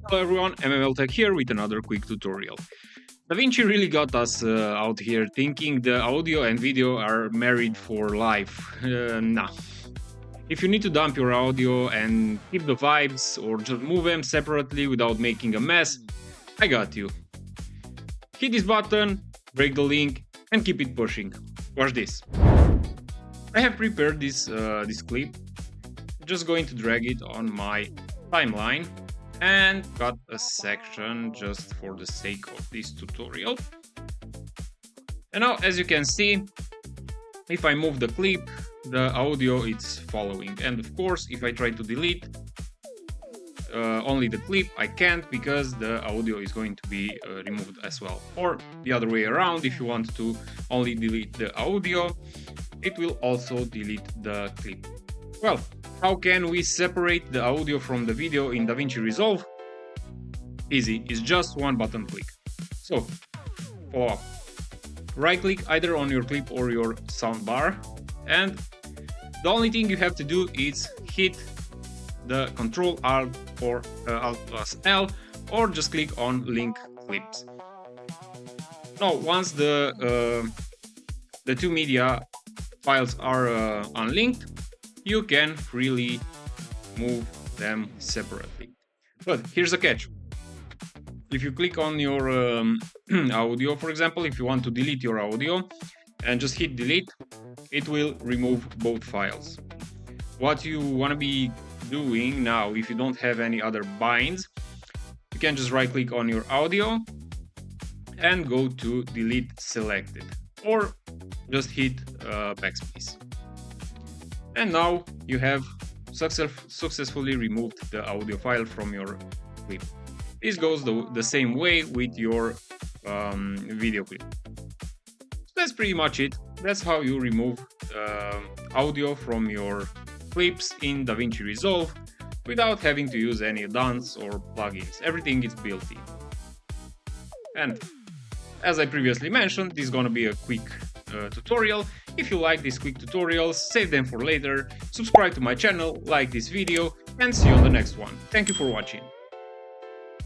Hello everyone, MMLTech here with another quick tutorial. DaVinci really got us out here thinking the audio and video are married for life. Nah. If you need to dump your audio and keep the vibes or just move them separately without making a mess, I got you. Hit this button, break the link and keep it pushing. Watch this. I have prepared this clip. Just going to drag it on my timeline and cut a section just for the sake of this tutorial. And now, as you can see, if I move the clip, the audio is following. And of course, if I try to delete only the clip, I can't, because the audio is going to be removed as well. Or the other way around, if you want to only delete the audio, it will also delete the clip. Well, how can we separate the audio from the video in DaVinci Resolve? Easy, it's just one button click. So, follow up. Right click either on your clip or your soundbar, and the only thing you have to do is hit the Ctrl Alt or Alt plus L, or just click on link clips. Now, once the two media files are unlinked, you can freely move them separately. But here's the catch. If you click on your audio, for example, if you want to delete your audio and just hit delete, it will remove both files. What you want to be doing now, if you don't have any other binds, you can just right click on your audio and go to delete selected, or just hit backspace. And now you have successfully removed the audio file from your clip. This goes the same way with your video clip. So that's pretty much it. That's how you remove audio from your clips in DaVinci Resolve without having to use any add-ons or plugins. Everything is built in. And as I previously mentioned, this is gonna be a quick tutorial. If you like these quick tutorials, save them for later, subscribe to my channel, like this video, and see you on the next one. Thank you for watching.